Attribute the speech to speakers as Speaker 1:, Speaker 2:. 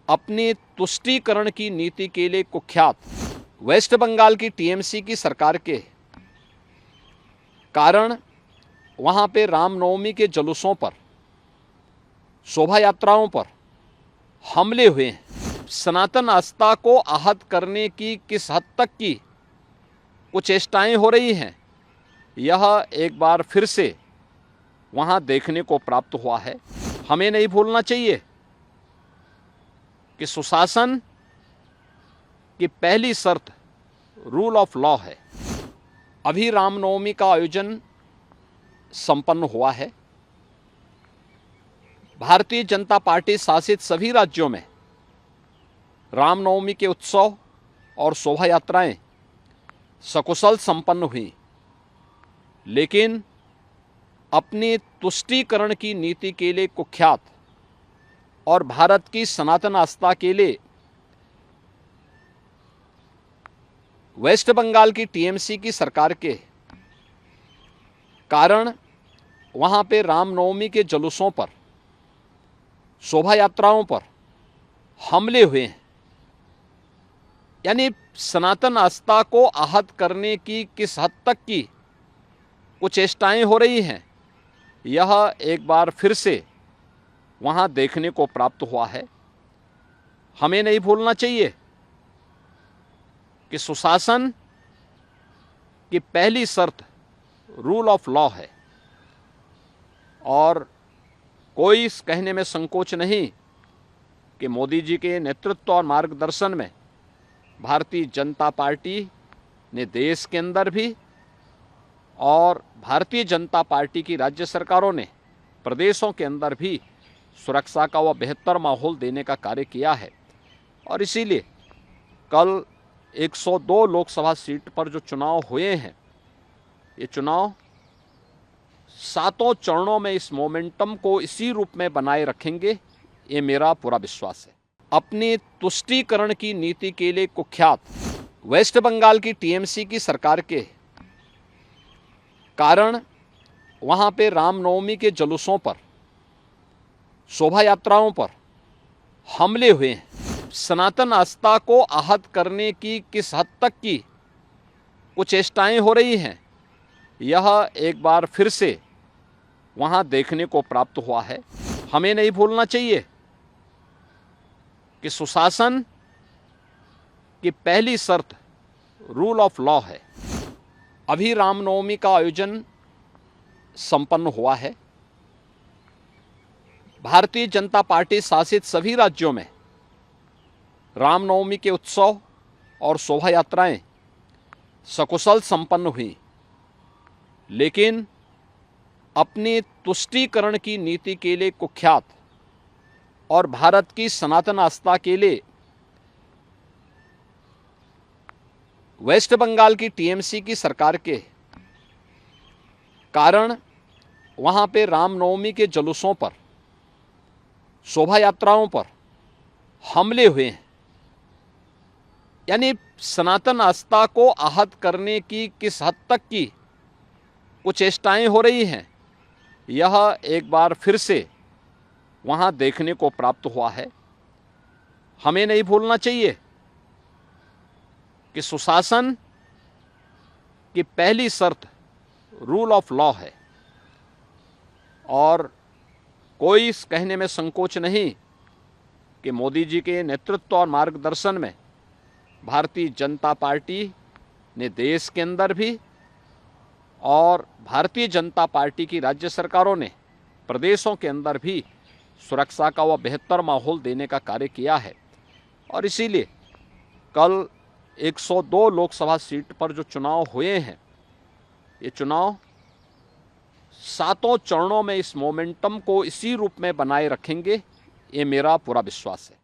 Speaker 1: अपनी तुष्टीकरण की नीति के लिए कुख्यात वेस्ट बंगाल की टीएमसी की सरकार के कारण वहाँ पे रामनवमी के जुलूसों पर, शोभा यात्राओं पर हमले हुए हैं। सनातन आस्था को आहत करने की किस हद तक की कुछ चेष्टाएं हो रही हैं, यह एक बार फिर से वहाँ देखने को प्राप्त हुआ है। हमें नहीं भूलना चाहिए कि सुशासन की पहली शर्त रूल ऑफ लॉ है। अभी रामनवमी का आयोजन संपन्न हुआ है। भारतीय जनता पार्टी शासित सभी राज्यों में रामनवमी के उत्सव और शोभा यात्राएं सकुशल संपन्न हुई, लेकिन अपनी तुष्टीकरण की नीति के लिए कुख्यात और भारत की सनातन आस्था के लिए वेस्ट बंगाल की टीएमसी की सरकार के कारण वहाँ पे रामनवमी के जुलूसों पर, शोभा यात्राओं पर हमले हुए हैं। यानी सनातन आस्था को आहत करने की किस हद तक की कुछ चेष्टाएं हो रही हैं, यह एक बार फिर से वहाँ देखने को प्राप्त हुआ है। हमें नहीं भूलना चाहिए कि सुशासन की पहली शर्त रूल ऑफ लॉ है, और कोई इस कहने में संकोच नहीं कि मोदी जी के नेतृत्व और मार्गदर्शन में भारतीय जनता पार्टी ने देश के अंदर भी और भारतीय जनता पार्टी की राज्य सरकारों ने प्रदेशों के अंदर भी सुरक्षा का वह बेहतर माहौल देने का कार्य किया है। और इसीलिए कल 102 लोकसभा सीट पर जो चुनाव हुए हैं, ये चुनाव 7 चरणों में इस मोमेंटम को इसी रूप में बनाए रखेंगे, ये मेरा पूरा विश्वास है। अपनी तुष्टीकरण की नीति के लिए कुख्यात वेस्ट बंगाल की टीएमसी की सरकार के कारण वहाँ पे रामनवमी के जुलूसों पर, शोभा यात्राओं पर हमले हुए हैं। सनातन आस्था को आहत करने की किस हद तक की कुछ चेष्टाएं हो रही हैं, यह एक बार फिर से वहाँ देखने को प्राप्त हुआ है। हमें नहीं भूलना चाहिए कि सुशासन की पहली शर्त रूल ऑफ लॉ है। अभी रामनवमी का आयोजन संपन्न हुआ है। भारतीय जनता पार्टी शासित सभी राज्यों में रामनवमी के उत्सव और शोभा यात्राएं सकुशल संपन्न हुई, लेकिन अपनी तुष्टीकरण की नीति के लिए कुख्यात और भारत की सनातन आस्था के लिए वेस्ट बंगाल की टीएमसी की सरकार के कारण वहाँ पे रामनवमी के जुलूसों पर, शोभा यात्राओं पर हमले हुए हैं। यानी सनातन आस्था को आहत करने की किस हद तक की कुछ चेष्टाएं हो रही हैं, यह एक बार फिर से वहाँ देखने को प्राप्त हुआ है। हमें नहीं भूलना चाहिए कि सुशासन की पहली शर्त रूल ऑफ लॉ है, और कोई इस कहने में संकोच नहीं कि मोदी जी के नेतृत्व और मार्गदर्शन में भारतीय जनता पार्टी ने देश के अंदर भी और भारतीय जनता पार्टी की राज्य सरकारों ने प्रदेशों के अंदर भी सुरक्षा का वह बेहतर माहौल देने का कार्य किया है। और इसीलिए कल 102 लोकसभा सीट पर जो चुनाव हुए हैं, ये चुनाव 7 चरणों में इस मोमेंटम को इसी रूप में बनाए रखेंगे, ये मेरा पूरा विश्वास है।